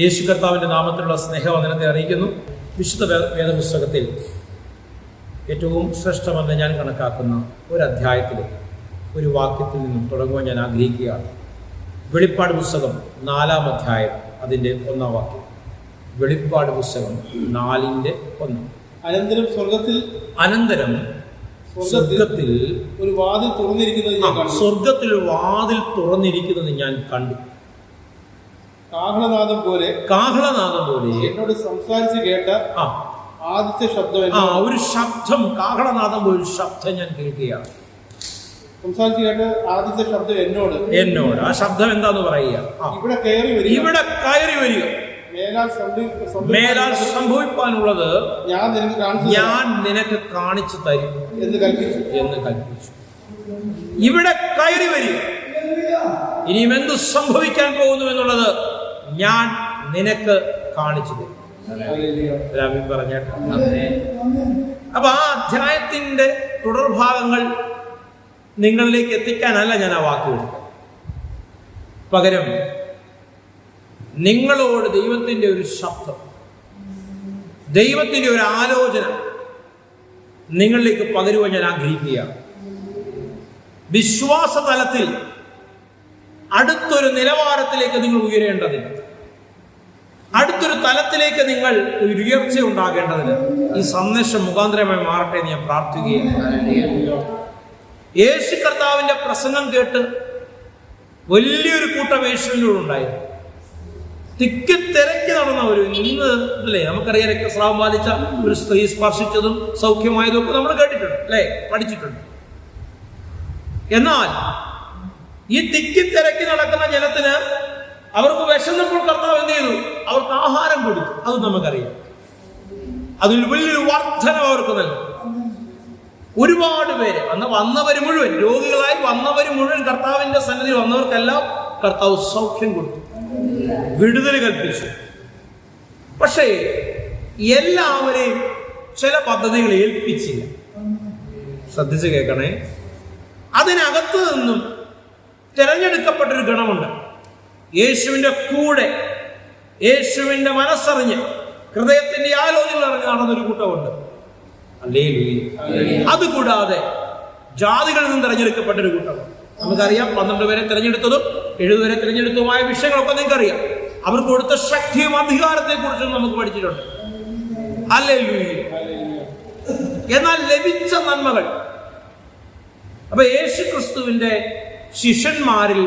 യേശു കർത്താവിൻ്റെ നാമത്തിലുള്ള സ്നേഹവന്ദനത്തെ അറിയിക്കുന്നു. വിശുദ്ധ വേദപുസ്തകത്തിൽ ഏറ്റവും ശ്രേഷ്ഠമെന്ന് ഞാൻ കണക്കാക്കുന്ന ഒരു അധ്യായത്തിൽ ഒരു വാക്യത്തിൽ നിന്നും തുടങ്ങുവാൻ ഞാൻ ആഗ്രഹിക്കുകയാണ്. വെളിപ്പാട് പുസ്തകം 4-ാം അധ്യായം അതിൻ്റെ 1-ാം വാക്യം. വെളിപ്പാട് പുസ്തകം 4:1. അനന്തരം സ്വർഗത്തിൽ ഒരു വാതിൽ തുറന്നിരിക്കുന്നത് ഞാൻ കണ്ടു. സ്വർഗത്തിൽ വാതിൽ തുറന്നിരിക്കുന്നത് ഞാൻ കണ്ടു. കാഹളനാദം പോലെ എന്നോട് സംസാരിച്ച് കേട്ട ആദ്യത്തെ ശബ്ദം, ഒരു ശബ്ദം, കാഹളനാദം പോലെ ഒരു ശബ്ദം ഞാൻ കേൾക്കുകയാണ്. സംസാരിച്ച് കേട്ട ആദ്യത്തെ ശബ്ദം എന്നോട് ആ ശബ്ദം എന്താന്ന് പറയുക, ഇവിടെ കയറി വരിക, മേലാൽ സംഭവിക്കാനുള്ളത് ഞാൻ നിനക്ക് കാണിച്ചു തരും എന്ന് കൽപ്പിച്ചു. ഇവിടെ കയറി വരിക, ഇനിയും എന്ത് സംഭവിക്കാൻ പോകുന്നു എന്നുള്ളത് ഞാൻ നിനക്ക് കാണിച്ചു തരും. പറഞ്ഞേട്ട. അപ്പൊ ആ അധ്യായത്തിന്റെ തുടർഭാഗങ്ങൾ നിങ്ങളിലേക്ക് എത്തിക്കാനല്ല ഞാൻ ആ വാക്ക് കൊടുത്തത്. പകരം നിങ്ങളോട് ദൈവത്തിന്റെ ഒരു ശബ്ദം, ദൈവത്തിന്റെ ഒരു ആലോചന നിങ്ങളിലേക്ക് പകരുവാൻ ഞാൻ ആഗ്രഹിക്കുകയാണ്. വിശ്വാസ തലത്തിൽ അടുത്തൊരു നിലവാരത്തിലേക്ക് നിങ്ങൾ ഉയരേണ്ടതിന്, അടുത്തൊരു തലത്തിലേക്ക് നിങ്ങൾ ഒരു ഉയർച്ച ഉണ്ടാകേണ്ടതിന് ഈ സന്ദേശം മുഖാന്തരമായി മാറട്ടെ എന്ന് ഞാൻ പ്രാർത്ഥിക്കുകയാണ്. യേശു കർത്താവിന്റെ പ്രസംഗം കേട്ട് വലിയൊരു കൂട്ടം യേശുവിനോടുണ്ടായിരുന്നു. തിരക്കി നടന്ന ഒരു, ഇന്ന് അല്ലേ നമുക്കറിയാം, രക്തസ്രാവം ബാധിച്ച ഒരു സ്ത്രീ സ്പർശിച്ചതും സൗഖ്യമായതും ഒക്കെ നമ്മൾ കേട്ടിട്ടുണ്ട്, അല്ലേ, പഠിച്ചിട്ടുണ്ട്. എന്നാൽ ഈ തിരക്കി നടക്കുന്ന ജനത്തിന് അവർക്ക് വിശന്നപ്പോൾ കർത്താവ് എന്ത് ചെയ്തു? അവർക്ക് ആഹാരം കൊടുത്തു. അത് നമുക്കറിയാം. അതിൽ വലിയൊരു വർധനം അവർക്ക് നൽകി. ഒരുപാട് പേര് വന്നവർ മുഴുവൻ, രോഗികളായി വന്നവർ മുഴുവൻ കർത്താവിന്റെ സന്നിധിയിൽ വന്നവർക്കെല്ലാം കർത്താവ് സൗഖ്യം കൊടുത്തു, വിടുതൽ കൽപ്പിച്ചു. പക്ഷേ എല്ലാവരെയും ചില പദ്ധതികൾ ഏൽപ്പിച്ചില്ല. ശ്രദ്ധിച്ച് കേൾക്കണേ. അതിനകത്ത് നിന്നും തിരഞ്ഞെടുക്കപ്പെട്ടൊരു ഗണമുണ്ട്. യേശുവിന്റെ കൂടെ, യേശുവിന്റെ മനസ്സറിഞ്ഞ്, ഹൃദയത്തിന്റെ ആലോചനകൾ അറിഞ്ഞ് നടന്നൊരു കൂട്ടമുണ്ട്. അതുകൂടാതെ ജാതികളിൽ നിന്നും തിരഞ്ഞെടുക്കപ്പെട്ടൊരു കൂട്ടമാണ്. നമുക്കറിയാം, 12 പേരെ തിരഞ്ഞെടുത്തതും 70 പേരെ തിരഞ്ഞെടുത്തതുമായ വിഷയങ്ങളൊക്കെ നിങ്ങൾക്കറിയാം. അവർക്ക് കൊടുത്ത ശക്തിയും അധികാരത്തെ കുറിച്ചും നമുക്ക് പഠിച്ചിട്ടുണ്ട്. ഹല്ലേലൂയ. എന്നാൽ ലഭിച്ച നന്മകൾ, അപ്പൊ യേശു ക്രിസ്തുവിന്റെ ശിഷ്യന്മാരിൽ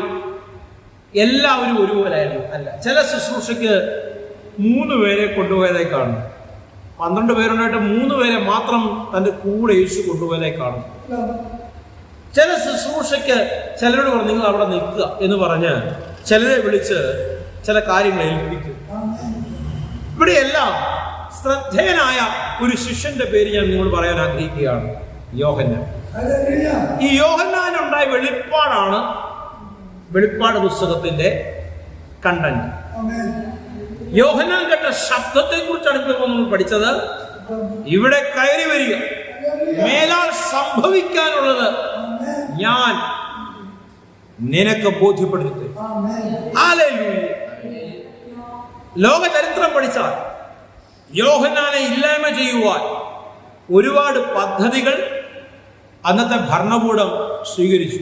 എല്ലാവരും ഒരുപോലായിരുന്നു അല്ല. ചില ശുശ്രൂഷയ്ക്ക് 3 പേരെ കൊണ്ടുപോയതായി കാണുന്നു. 12 പേരുണ്ടായിട്ട് 3 പേരെ മാത്രം തന്റെ കൂടെ യേശു കൊണ്ടുപോയതായി കാണുന്നു. ചില ശുശ്രൂഷയ്ക്ക് ചിലരോട് പറഞ്ഞു നിങ്ങൾ അവിടെ നിൽക്കുക എന്ന് പറഞ്ഞ് ചിലരെ വിളിച്ച് ചില കാര്യങ്ങൾ ഏൽപ്പിക്കും. ഇവിടെയെല്ലാം ശ്രദ്ധേയനായ ഒരു ശിഷ്യന്റെ പേര് ഞാൻ നിങ്ങളോട് പറയാൻ ആഗ്രഹിക്കുകയാണ്, യോഹന്നാൻ. ഈ യോഹന്നാനുണ്ടായ വെളിപ്പാടാണ് വെളിപ്പാട് പുസ്തകത്തിന്റെ കണ്ടന്റ്. യോഹന്നാൻ കേട്ട ശബ്ദത്തെ കുറിച്ചാണ് ഇപ്പോൾ നമ്മൾ പഠിച്ചത്. ഇവിടെ കയറി വരിക, മേലാൽ സംഭവിക്കാനുള്ളത് ഞാൻ നിനക്ക് ബോധ്യപ്പെടുത്തി. ഹല്ലേലൂയ. ലോക ചരിത്രം പഠിച്ചാൽ യോഹന്നാനെ ഇല്ലായ്മ ചെയ്യുവാൻ ഒരുപാട് പദ്ധതികൾ അന്നത്തെ ഭരണകൂടം സ്വീകരിച്ചു.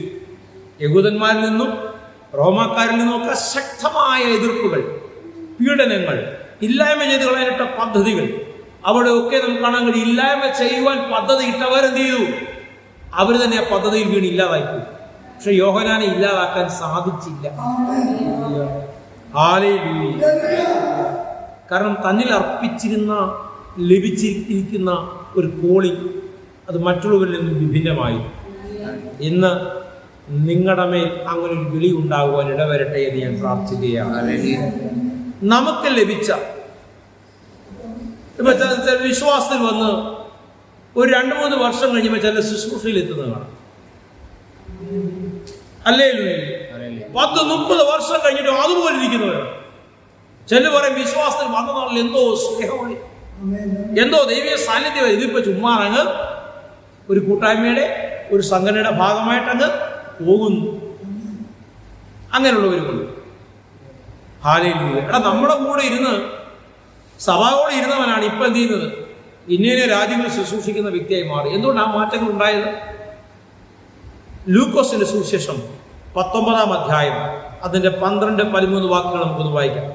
യഹൂദന്മാരിൽ നിന്നും റോമാക്കാരിൽ നിന്നും ഒക്കെ ശക്തമായ എതിർപ്പുകൾ, പീഡനങ്ങൾ, ഇല്ലായ്മ ചെയ്ത് കളയാനിട്ട പദ്ധതികൾ, അവിടെയൊക്കെ നമുക്ക് കാണാൻ കഴിയും. ഇല്ലായ്മ ചെയ്യുവാൻ പദ്ധതി ഇട്ടവരെന്ത് ചെയ്തു? അവർ തന്നെ ആ പദ്ധതിയിൽ വീണ് ഇല്ലാതായിപ്പോയി. പക്ഷെ യോഹന്നാനെ ഇല്ലാതാക്കാൻ സാധിച്ചില്ല. ഹല്ലേലൂയ. കാരണം തന്നിൽ അർപ്പിച്ചിരുന്ന, ലഭിച്ചിരിക്കുന്ന ഒരു കോളിംഗ് അത് മറ്റുള്ളവരിൽ നിന്നും വിഭിന്നമായി. ഇന്ന് നിങ്ങളുടെ മേൽ അങ്ങനെ ഒരു വിളി ഉണ്ടാകുവാൻ ഇടവരട്ടെ എന്ന് ഞാൻ പ്രാർത്ഥിക്കുകയാണ്. നമുക്ക് ലഭിച്ച വിശ്വാസത്തിൽ വന്ന് ഒരു 2-3 വർഷം കഴിയുമ്പോൾ ചില ശുശ്രൂഷയിൽ എത്തുന്നത് കാണാം. ഹല്ലേലൂയ. 10-30 വർഷം കഴിഞ്ഞിട്ട് അതുപോലെ ഇരിക്കുന്നവരാണ്. ചില പറയും വിശ്വാസത്തിൽ വന്ന നാളിൽ എന്തോ സ്നേഹമായി, എന്തോ ദൈവീയ സാന്നിധ്യം. ഇതിപ്പോ ചുമ്മാ അങ്ങ് ഒരു കൂട്ടായ്മയുടെ, ഒരു സംഘടനയുടെ ഭാഗമായിട്ടങ്ങ് പോകുന്നു. അങ്ങനെയുള്ളവരുമുണ്ട്. ഹല്ലേലൂയ. എടാ, നമ്മുടെ കൂടെ ഇരുന്ന് സഭയോടെ ഇരുന്നവനാണ് ഇപ്പൊ എന്ത് ചെയ്യുന്നത്? ഇന്നേ രാജ്യങ്ങളിൽ ശുശ്രൂഷിക്കുന്ന വ്യക്തിയായി മാറി. എന്തുകൊണ്ട് ആ മാറ്റങ്ങൾ ഉണ്ടായത്? ലൂക്കോസിന്റെ സുവിശേഷം 19-ാം അധ്യായം അതിന്റെ 12-13 വാക്കുകൾ നമുക്കൊന്ന് വായിക്കാം.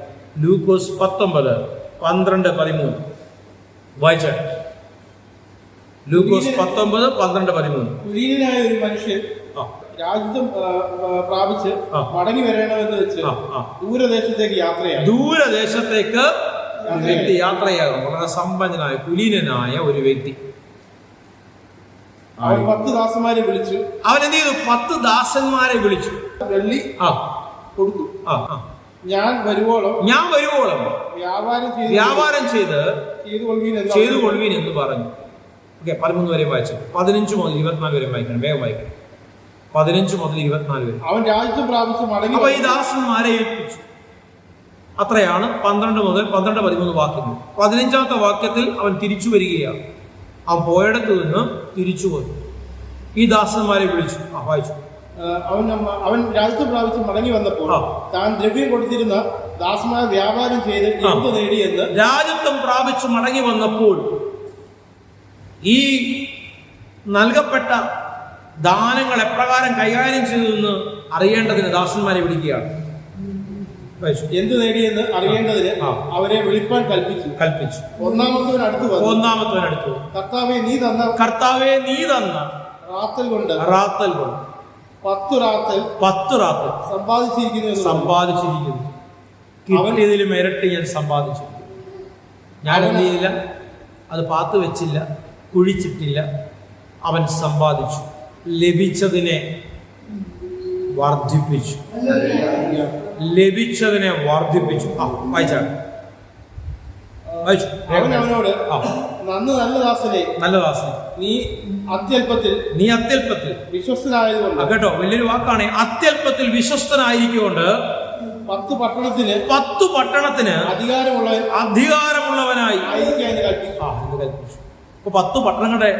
ലൂക്കോസ് 19:12-13 വായിച്ചാൽ. ലൂക്കോസ് 19:12-13. കുലീനനായ ഒരു മനുഷ്യൻ രാജ്യം പ്രാപിച്ച് മടങ്ങി വരണമെന്ന് വെച്ച് ദൂരദേശത്തേക്ക് യാത്രയായി. ദൂരദേശത്തേക്ക് വ്യക്തി യാത്രയാകും. വളരെ സമ്പന്നനായ കുലീനനായ ഒരു വ്യക്തി. അവൻ 10 ദാസന്മാരെ വിളിച്ചു. അവൻ എന്ത് ചെയ്തു? 10 ദാസന്മാരെ വിളിച്ചു. വെള്ളി കൊടുത്തു. ഞാൻ വരുവോളം വ്യാപാരം ചെയ്ത് കൊള്ളുവീൻ എന്ന് പറഞ്ഞു. ഓക്കെ, 13 വരെ വായിച്ചു. 15 മുതൽ 24 വരെ വായിക്കണം. വേഗം വായിക്കണം. 15 മുതൽ 24 വരെ. അവൻ രാജ്യം പ്രാപിച്ച് മടങ്ങി. അപ്പൊ ഈ ദാസന്മാരെ ഏൽപ്പിച്ചു. അത്രയാണ് 12 മുതൽ 13 വാക്യങ്ങൾ. 15-ാമത്തെ വാക്യത്തിൽ അവൻ തിരിച്ചു വരികയാണ്. അവൻ പോയിടത്ത് നിന്ന് തിരിച്ചുപോയി. ഈ ദാസന്മാരെ വിളിച്ചു. വായിച്ചു. അവൻ രാജ്യം പ്രാപിച്ച് മടങ്ങി വന്നപ്പോൾ താൻ ദ്രവ്യം കൊടുത്തിരുന്ന ദാസന്മാരെ വ്യാപാരം ചെയ്ത് എന്ത് നേടിയെന്ന്. രാജ്യത്വം പ്രാപിച്ചു മടങ്ങി വന്നപ്പോൾ ഈ നൽകപ്പെട്ട ദാനങ്ങൾ എപ്രകാരം കൈകാര്യം ചെയ്തെന്ന് അറിയേണ്ടതിന് ദാസന്മാരെ വിളിക്കുകയാണ്. എന്ത് നേടിയെന്ന് അറിയേണ്ടതിന് അവരെ വിളിപ്പാൻ കൽപ്പിച്ചു. ഒന്നാമത്തവൻ അടുത്തു വന്നു. കർത്താവേ നീ തന്ന റാത്തൽ കൊണ്ട് 10 റാത്തൽ സമ്പാദിച്ചിരിക്കുന്നു. കിട്ടിയതിലും ഇരട്ടി ഞാൻ സമ്പാദിച്ചു. ഞാൻ എന്ത് ചെയ്തില്ല? അത് പാത്തു വെച്ചില്ല, കുഴിച്ചിട്ടില്ല. അവൻ സമ്പാദിച്ചു. ലഭിച്ചതിനെ വർദ്ധിപ്പിച്ചു. വായിച്ചാൽ അവൻ അവനോട് നല്ല ദാസനെ നീ അത്യല്പത്തിൽ വിശ്വസ്തനായതുകൊണ്ട്. കേട്ടോ, വലിയൊരു വാക്കാണ്. അത്യല്പത്തിൽ വിശ്വസ്തനായിരിക്കൊണ്ട് 10 പട്ടണത്തിന് അധികാരമുള്ളവനായി കൽപ്പിച്ചു. ഇപ്പൊ 10 പട്ടണങ്ങളുടെ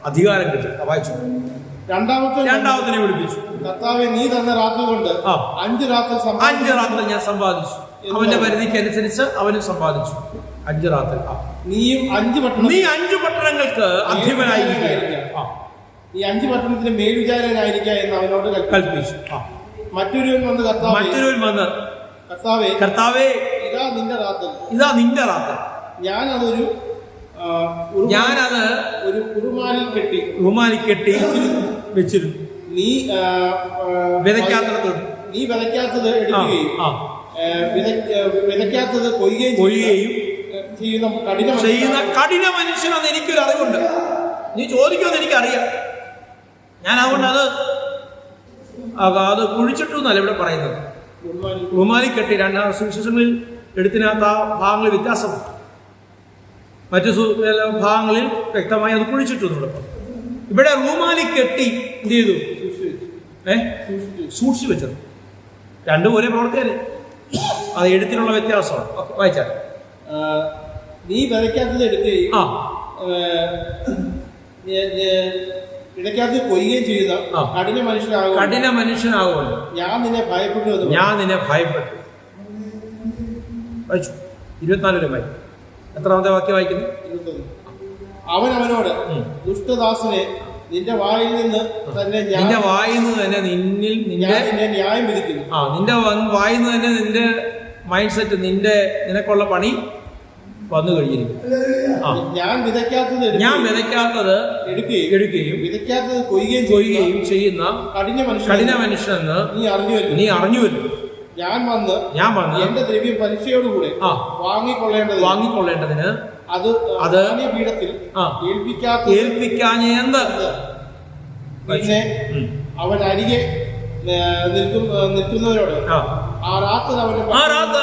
അധികാരം കിട്ടി. വായിച്ചു. രണ്ടാമത്തിനെ വിളിപ്പിച്ചു. കർത്താവേ നീ തന്ന റാത്തൽ കൊണ്ട് 5 റാത്തൽ ഞാൻ സമ്പാദിച്ചു. അവന്റെ പരിധിക്ക് അനുസരിച്ച് അവനും സമ്പാദിച്ചു. 5 റാത്തൽ. നീയും 5 പട്ടണങ്ങൾക്ക് അധിപനായിരിക്കുക. ഈ 5 പട്ടണത്തിന് മേൽവിചാരകനായിരിക്കുക എന്ന് അവനോട് കൽപ്പിച്ചു. മറ്റൊരുവൻ വന്ന് കർത്താവേ ഇതാ നിന്റെ റാത്തൽ. ഞാനത് ഒരു ഉറുമാലിൽ കെട്ടി വെച്ചിരുന്നു. നീ വിതയ്ക്കാത്തത് എടുക്കുകയും വിതയ്ക്കാത്തത് കൊയ്യുകയും ചെയ്യുന്ന കഠിന മനുഷ്യനെന്ന് എനിക്കൊരു അറിവുണ്ട്. നീ ചോദിക്കുമെന്ന് എനിക്കറിയാം. ഞാൻ അതുകൊണ്ട് അത് കുഴിച്ചിട്ടു എന്നല്ല ഇവിടെ പറയുന്നത്. ഉറുമാലി കെട്ടി. 2 സുവിശേഷങ്ങളിൽ എടുത്തിനകത്ത് ആ ഭാഗങ്ങളിൽ വ്യത്യാസമുണ്ട്. മറ്റു ഭാഗങ്ങളിൽ വ്യക്തമായി അത് കുഴിച്ചിട്ടു എന്നുള്ളത്. ഇവിടെ റൂമാലി കെട്ടി എന്ത് ചെയ്തു? സൂക്ഷിച്ചു വെച്ചത്. രണ്ടും ഒരേ പ്രവർത്തിയല്ലേ? അത് എഴുത്തിനുള്ള വ്യത്യാസമാണ്. വായിച്ചാൽ നീ വിതയ്ക്കാത്തത് എടുക്കുകയും ഇടയ്ക്കകത്ത് കൊയ്യുകയും ചെയ്യുന്ന കഠിന മനുഷ്യനാകുമല്ലോ. ഞാൻ നിന്നെ ഭയപ്പെട്ടു. വായിച്ചു. 24 വരെ വായിക്കും. എത്രാമത്തെ വാക്യം വായിക്കുന്നു? അവൻ അവനോട് ദുഷ്ടദാസനെ നിന്റെ വായിൽ നിന്ന് തന്നെ നിന്നെ ന്യായം വിധിക്കുന്നു. നിന്റെ വായിൽ നിന്ന് തന്നെ നിന്റെ മൈൻഡ് സെറ്റ്, നിനക്കുള്ള പണി വന്നു കഴിഞ്ഞിരിക്കും. ഞാൻ വിതയ്ക്കാത്തത് എടുക്കുകയും വിതയ്ക്കാത്തത് കൊയ്യുകയും ചെയ്യുന്ന കഠിന മനുഷ്യനെന്ന് നീ അറിഞ്ഞുവല്ലോ. ഞാൻ വന്ന് എന്റെ ദ്രവ്യം പലിശയോടുകൂടെ വാങ്ങിക്കൊള്ളേണ്ടതിന് അത് പീഠത്തിൽ ഏൽപ്പിക്കാഞ്ഞെന്ത്. പിന്നെ അവൻ അരികെ നിൽക്കുന്നവരോട് ആ റാത്തൽ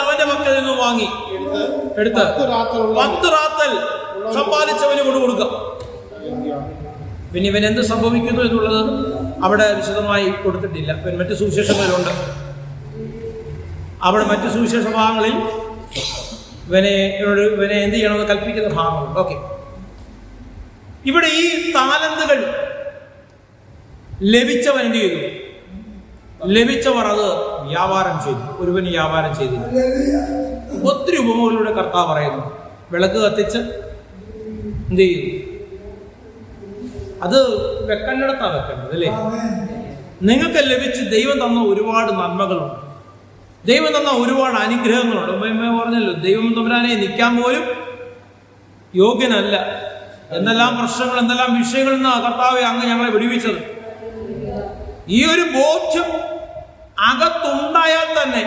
അവന്റെ മക്കളിൽ നിന്ന് വാങ്ങി എടുത്ത് 10 റാത്തൽ സമ്പാദിച്ചവന് കൊടുക്കുക. പിന്നെ ഇവൻ എന്ത് സംഭവിക്കുന്നു എന്നുള്ളത് അവിടെ വിശദമായി കൊടുത്തിട്ടില്ല. മറ്റു സുവിശേഷങ്ങളിലുണ്ട്. അവിടെ മറ്റു സുവിശേഷ ഭാഗങ്ങളിൽ ഇവനെ എന്ത് ചെയ്യണമെന്ന് കൽപ്പിക്കുന്ന ഭാഗങ്ങളുണ്ട്. ഓക്കെ, ഇവിടെ ഈ താലന്തുകൾ ലഭിച്ചവൻ എന്ത് ചെയ്തു? ലഭിച്ചവർ അത് വ്യാപാരം ചെയ്തു. ഒരുവന് വ്യാപാരം ചെയ്തില്ല. ഒത്തിരി ഉപമകളിലൂടെ കർത്താവ് പറയുന്നു. വിളക്ക് കത്തിച്ച് എന്ത് ചെയ്യും? അത് വെക്കേണ്ടിടത്താ വെക്കേണ്ടത് അല്ലേ? നിങ്ങൾക്ക് ലഭിച്ച് ദൈവം തന്ന ഒരുപാട് നന്മകളുണ്ട്, ദൈവം തന്ന ഒരുപാട് അനുഗ്രഹങ്ങളുണ്ട്. പറഞ്ഞല്ലോ, ദൈവം തമ്പുരാനെ നിൽക്കാൻ പോലും യോഗ്യനല്ല. എന്തെല്ലാം പ്രശ്നങ്ങൾ, എന്തെല്ലാം വിഷയങ്ങളിൽ നിന്നാണ് കർത്താവെ അങ്ങ് ഞങ്ങളെ വിടുവിച്ചത്. ഈ ഒരു ബോധ്യം അകത്തുണ്ടായാൽ തന്നെ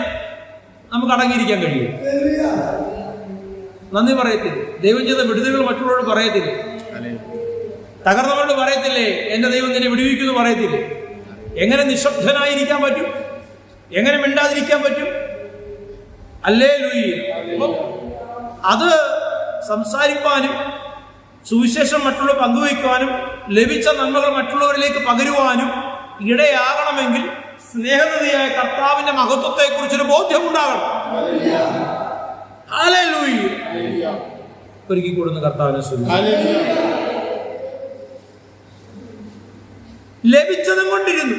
നമുക്ക് അടങ്ങിയിരിക്കാൻ കഴിയും. നന്ദി പറയത്തില്ലേ? ദൈവം ചെയ്ത വിടുതലുകൾ മറ്റുള്ളവരോട് പറയത്തില്ലേ? തകർന്നവരോട് പറയത്തില്ലേ എന്റെ ദൈവം നിന്നെ വിടുവിക്കുന്നു പറയത്തില്ലേ? എങ്ങനെ നിശബ്ദനായിരിക്കാൻ പറ്റും? എങ്ങനെ മിണ്ടാതിരിക്കാൻ പറ്റും? ഹല്ലേലൂയ. അത് സംസാരിക്കാനും സുവിശേഷം മറ്റുള്ളവർ പങ്കുവയ്ക്കുവാനും ലഭിച്ച നന്മകൾ മറ്റുള്ളവരിലേക്ക് പകരുവാനും ഇടയാകണമെങ്കിൽ സ്നേഹനിധിയായ കർത്താവിന്റെ മഹത്വത്തെ കുറിച്ചൊരു ബോധ്യമുണ്ടാകണം. ഹല്ലേലൂയ. ഒരുക്കി കൊടുക്കുന്ന കർത്താവിനെ ലഭിച്ചതും കൊണ്ടിരുന്നു.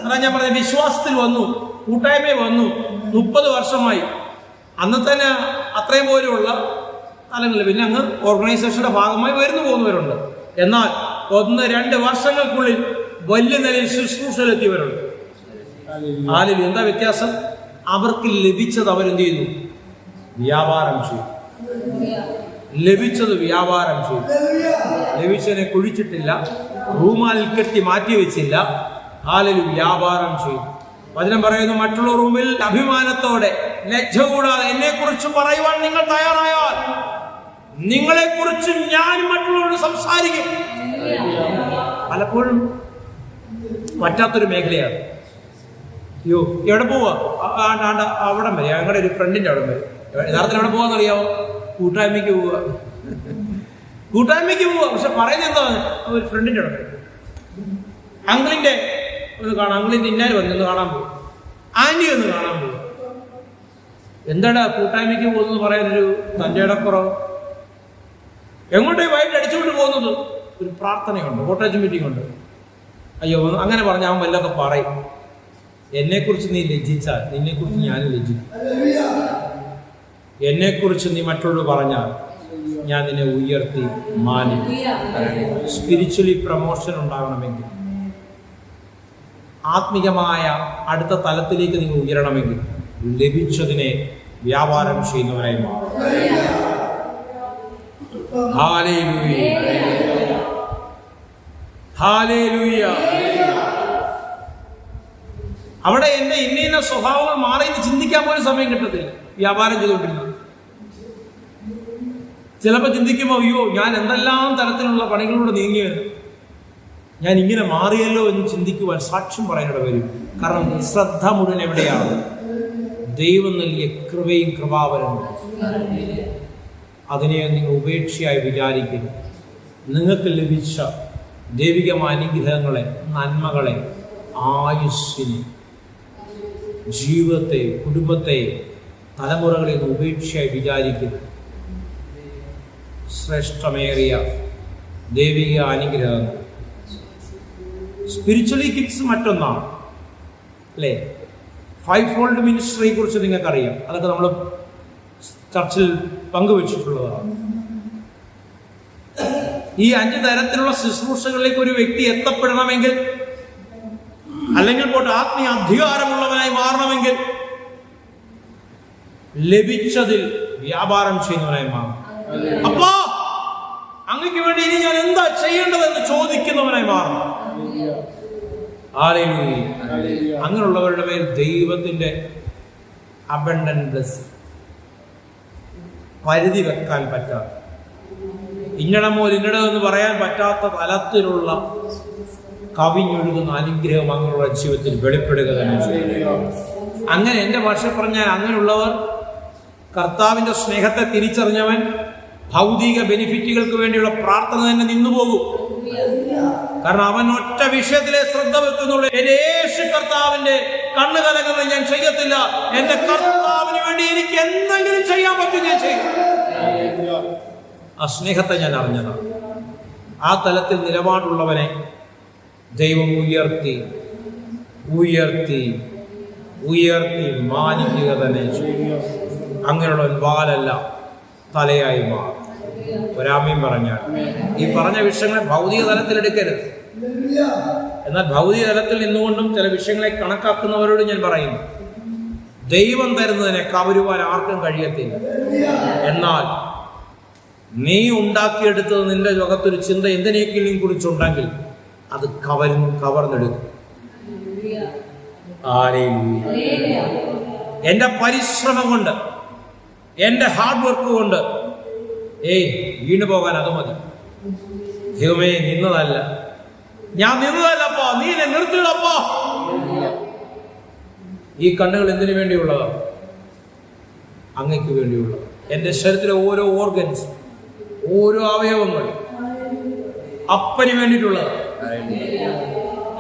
അതാ ഞാൻ പറഞ്ഞ, വിശ്വാസത്തിൽ വന്നു, കൂട്ടായ്മ വന്നു. 30 വർഷമായി. അന്നത്തെ അത്രയും പോലെയുള്ള സ്ഥലങ്ങളിൽ പിന്നെ അങ്ങ് ഓർഗനൈസേഷന്റെ ഭാഗമായി വരുന്നു പോകുന്നവരുണ്ട്. എന്നാൽ 1-2 വർഷങ്ങൾക്കുള്ളിൽ വലിയ നിലയിൽ ശുശ്രൂഷയിലെത്തിയവരുണ്ട്. ആലിൽ എന്താ വ്യത്യാസം? അവർക്ക് ലഭിച്ചത് അവരെന്ത് ചെയ്തു? വ്യാപാരം ചെയ്തു. ലഭിച്ചത് വ്യാപാരം ചെയ്തു. ലഭിച്ചതിനെ കുഴിച്ചിട്ടില്ല, റൂമാലിൽ കെട്ടി മാറ്റി വെച്ചില്ല. ആലിൽ വ്യാപാരം ചെയ്തു. വചനം പറയുന്നു, മറ്റുള്ള റൂമിൽ അഭിമാനത്തോടെ ലജ്ജ കൂടാതെ എന്നെ കുറിച്ച് പറയുവാൻ നിങ്ങൾ തയ്യാറായാൽ നിങ്ങളെ കുറിച്ച് ഞാൻ മറ്റുള്ളവരോട് സംസാരിക്കും. പലപ്പോഴും പറ്റാത്തൊരു മേഖലയാണ്. അയ്യോ, എവിടെ പോവാ? അവിടം വരെ, ഞങ്ങളുടെ ഒരു ഫ്രണ്ടിന്റെ അവിടം വരെ. യഥാർത്ഥത്തിൽ എവിടെ പോവാന്നറിയാവോ? കൂട്ടായ്മയ്ക്ക് പോവുക. കൂട്ടായ്മയ്ക്ക് പോവുക. പക്ഷെ പറയുന്നത് എന്താണ്? ഒരു ഫ്രണ്ടിന്റെ അവിടം വരെ. അങ്കിളിന്റെ ഒന്ന് കാണാം, അങ്കിളിന്റെ ഇന്നാര് വന്നു കാണാൻ പോകും, ആന്റി ഒന്ന് കാണാൻ പോകും. എന്താടാ കൂട്ടായ്മയ്ക്ക് പോകുന്നത് പറയാനൊരു തന്റെ ഇടക്കുറവ്? എങ്ങോട്ടേ വൈകിട്ട് അടിച്ചുകൊണ്ട് പോകുന്നത്? ഒരു പ്രാർത്ഥനയുണ്ട്, കോട്ടേജ് മീറ്റിംഗ് ഉണ്ട്. അയ്യോ, അങ്ങനെ പറഞ്ഞ അവൻ വല്ലതൊക്കെ പറയും. എന്നെക്കുറിച്ച് നീ ലജ്ജിച്ചാൽ നിന്നെക്കുറിച്ച് ഞാൻ ലജ്ജിക്കും. എന്നെക്കുറിച്ച് നീ മറ്റുള്ളവർ പറഞ്ഞാൽ ഞാൻ നിന്നെ ഉയർത്തി മാനിക്കും. സ്പിരിച്വലി പ്രമോഷൻ ഉണ്ടാകണമെങ്കിൽ, ആത്മീയമായ അടുത്ത തലത്തിലേക്ക് നിങ്ങൾ ഉയരണമെങ്കിൽ ലഭിച്ചതിനെ വ്യാപാരം ചെയ്യുന്നവരായി മാറും. Hallelujah, hallelujah. അവിടെ എന്റെ ഇന്ന സ്വഭാവങ്ങൾ മാറിയെന്ന് ചിന്തിക്കാൻ പോലും സമയം കിട്ടത്തില്ല. വ്യാപാരം ചെയ്തുകൊണ്ടിരുന്നത് ചിലപ്പോൾ ചിന്തിക്കുമ്പോൾ, അയ്യോ ഞാൻ എന്തെല്ലാം തരത്തിലുള്ള പണികളിലൂടെ നീങ്ങിയത്, ഞാൻ ഇങ്ങനെ മാറിയല്ലോ എന്ന് ചിന്തിക്കുവാൻ സാക്ഷ്യം പറയാനിട വരും. കാരണം ശ്രദ്ധ മുഴുവൻ എവിടെയാണ്? ദൈവം നൽകിയ കൃപയും കൃപാവരവും. അതിനെ നിങ്ങൾ ഉപേക്ഷയായി വിചാരിക്കുന്നു. നിങ്ങൾക്ക് ലഭിച്ച ദൈവികമായ അനുഗ്രഹങ്ങളെ, നന്മകളെ, ആയുസ്സിനെ, ജീവിതത്തെ, കുടുംബത്തെ, തലമുറകളെ ഉപേക്ഷയായി വിചാരിക്കുന്നു. ശ്രേഷ്ഠമേറിയ ദൈവിക അനുഗ്രഹങ്ങൾ. സ്പിരിച്വലി ഗിഫ്റ്റ്സ് മറ്റൊന്നാണ് അല്ലേ? 5 ഫോൾഡ് മിനിസ്ട്രിയെ കുറിച്ച് നിങ്ങൾക്കറിയാം. അതൊക്കെ നമ്മൾ ചർച്ചിൽ പങ്കുവച്ചിട്ടുള്ളതാണ്. ഈ 5 തരത്തിലുള്ള ശുശ്രൂഷകളിലേക്ക് ഒരു വ്യക്തി എത്തപ്പെടണമെങ്കിൽ, അല്ലെങ്കിൽ പോട്ടെ ആത്മീയ അധികാരമുള്ളവനായി മാറണമെങ്കിൽ ലഭിച്ചതിൽ വ്യാപാരം ചെയ്യുന്നവനായി മാറണം. അപ്പോ അങ്ങക്ക് വേണ്ടി ഇനി ഞാൻ എന്താ ചെയ്യേണ്ടതെന്ന് ചോദിക്കുന്നവനായി മാറണം. ഹല്ലേലൂയ. അങ്ങനെയുള്ളവരുടെ മേൽ ദൈവത്തിന്റെ അബണ്ടന്റ് ബ്ലെസ്സിംഗ്, പരിധി വെക്കാൻ പറ്റാത്ത, ഇന്നടമോ ഇന്നടമെന്ന് പറയാൻ പറ്റാത്ത തലത്തിലുള്ള കവിഞ്ഞൊഴുകുന്ന അനുഗ്രഹം അങ്ങനെയുള്ള ജീവിതത്തിൽ വെളിപ്പെടുക തന്നെ ചെയ്യും. അങ്ങനെ എൻ്റെ ഭാഷ പറഞ്ഞാൽ അങ്ങനെയുള്ളവർ കർത്താവിന്റെ സ്നേഹത്തെ തിരിച്ചറിഞ്ഞവൻ ഭൗതിക ബെനിഫിറ്റുകൾക്ക് വേണ്ടിയുള്ള പ്രാർത്ഥന തന്നെ നിന്നുപോകും. കാരണം അവൻ ഒറ്റ വിഷയത്തിലെ ശ്രദ്ധ വെക്കുന്നുള്ളൂ. എന്റെ യേശു കർത്താവിന്റെ കണ്ണു കലങ്ങുന്നത് ഞാൻ ചെയ്യത്തില്ല. എന്റെ കർത്താവിന് വേണ്ടി എനിക്ക് എന്തെങ്കിലും ചെയ്യാൻ പറ്റും, ഞാൻ ചെയ്യും. ആ സ്നേഹത്തെ ഞാൻ അറിഞ്ഞതാണ്. ആ തലത്തിൽ നിലപാടുള്ളവനെ ദൈവം ഉയർത്തി ഉയർത്തി ഉയർത്തി മാനിക്കുക തന്നെ ചെയ്യും. അങ്ങനെയുള്ള വാലല്ല, തലയായി മാറും. ഒരാമയും പറഞ്ഞാൽ ഈ പറഞ്ഞ വിഷയങ്ങളെ ഭൗതിക തലത്തിലെടുക്കരുത്. എന്നാൽ ഭൗതിക തലത്തിൽ നിന്നുകൊണ്ടും ചില വിഷയങ്ങളെ കണക്കാക്കുന്നവരോട് ഞാൻ പറയുന്നു, ദൈവം തരുന്നതിനെ കവരുവാൻ ആർക്കും കഴിയത്തില്ല. എന്നാൽ നീ ഉണ്ടാക്കിയെടുത്തത് നിന്റെ ലോകത്തൊരു ചിന്ത എന്തിനേക്കെങ്കിലും കുറിച്ചുണ്ടെങ്കിൽ അത് കവർന്നെടുക്കും. എന്റെ പരിശ്രമം കൊണ്ട്, എന്റെ ഹാർഡ് വർക്ക് കൊണ്ട് വീണു പോകാൻ അത് മതി. ദൈവമേ, നിന്നതല്ല, ഞാൻ നിന്നതല്ലപ്പാ, നീ എന്നെ നിർത്തിടപ്പാ. ഈ കണ്ണുകൾ എന്തിനു വേണ്ടിയുള്ളതാണ്? അങ്ങയ്ക്ക് വേണ്ടിയുള്ളത്. എൻ്റെ ശരീരത്തിലെ ഓരോ ഓർഗൻസ്, ഓരോ അവയവങ്ങൾ അപ്പന് വേണ്ടിയിട്ടുള്ളതാ,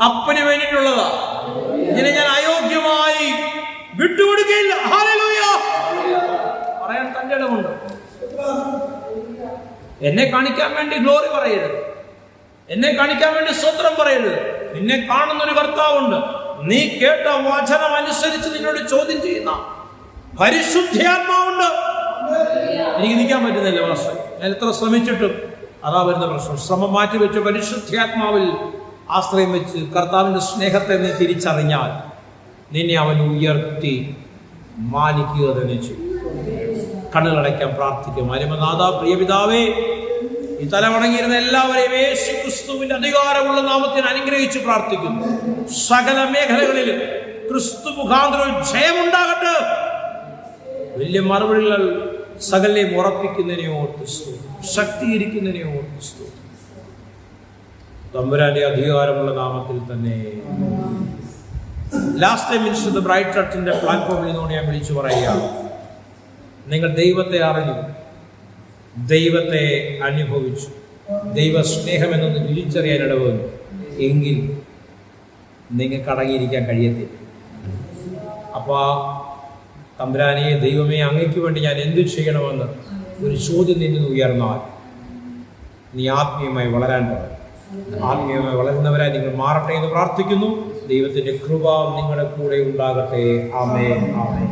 അപ്പന് വേണ്ടിയിട്ടുള്ളതാ. ഇതിനെ ഞാൻ അയോഗ്യമായി വിട്ടുകൊടുക്കുകയില്ല. ഹല്ലേലൂയ പറയാൻ തന്റെ ഇടമുണ്ട്. എന്നെ കാണിക്കാൻ വേണ്ടി ഗ്ലോറി പറയരുത്, എന്നെ കാണിക്കാൻ വേണ്ടി സ്തോത്രം പറയരുത്. നിന്നെ കാണുന്നൊരു കർത്താവുണ്ട്. നീ കേട്ട വചനം അനുസരിച്ച് നിന്നോട് ചോദ്യം ചെയ്യുന്ന പരിശുദ്ധാത്മാവുണ്ട്. എനിക്ക് നിൽക്കാൻ പറ്റുന്നില്ല മാസ്റ്റർ, ഞാൻ എത്ര ശ്രമിച്ചിട്ടും അതാ വരുന്ന പ്രശ്നം. ശ്രമം മാറ്റിവെച്ച് പരിശുദ്ധാത്മാവിൽ ആശ്രയം വെച്ച് കർത്താവിന്റെ സ്നേഹത്തെ നീ തിരിച്ചറിഞ്ഞാൽ നിന്നെ അവൻ ഉയർത്തി മാനിക്കുക തന്നെ ചെയ്യും. കണ്ണുകളടയ്ക്കാൻ പ്രാർത്ഥിക്കും. അരിമനാഥ, പ്രിയപിതാവേ, ഈ തലവണങ്ങിയിരുന്ന എല്ലാവരെയും യേശു ക്രിസ്തുവിന്റെ അധികാരമുള്ള നാമത്തിൽ അനുഗ്രഹിച്ച് പ്രാർത്ഥിക്കുന്നു. സകല മേഖലകളിലും ക്രിസ്തു മുഖാന്തരം ജയമുണ്ടാകട്ടെ. വലിയ മറുപടികൾ സകലയും ഉറപ്പിക്കുന്നതിനെ ഓർത്ത് സ്തോത്രം, ശക്തീകരിക്കുന്നതിനെ ഓർത്ത് സ്തോത്രം. തമ്പുരാന്റെ അധികാരമുള്ള നാമത്തിൽ തന്നെ. ലാസ്റ്റ് ടൈം മിനിസ്റ്റർ ബ്രൈറ്റ് ചർച്ചിന്റെ പ്ലാറ്റ്ഫോമിൽ നിന്നുകൊണ്ട് ഞാൻ വിളിച്ചു പറയുക, നിങ്ങൾ ദൈവത്തെ അറിഞ്ഞു, ദൈവത്തെ അനുഭവിച്ചു, ദൈവ സ്നേഹം എന്നൊന്ന് തിരിച്ചറിയാൻ ഇടവന്നു എങ്കിൽ നിങ്ങൾക്ക് അടങ്ങിയിരിക്കാൻ കഴിയത്തില്ല. അപ്പോൾ തമ്പുരാനെ, ദൈവമേ, അങ്ങയ്ക്ക് വേണ്ടി ഞാൻ എന്തു ചെയ്യണമെന്ന് ഒരു ചോദ്യം നിന്നിൽ ഉയർന്നാൽ നീ ആത്മീയമായി വളരാൻ തുടങ്ങും. ആത്മീയമായി വളരുന്നവരായി നിങ്ങൾ മാറട്ടെ എന്ന് പ്രാർത്ഥിക്കുന്നു. ദൈവത്തിന്റെ കൃപ നിങ്ങളുടെ കൂടെ ഉണ്ടാകട്ടെ. ആമേൻ, ആമേൻ.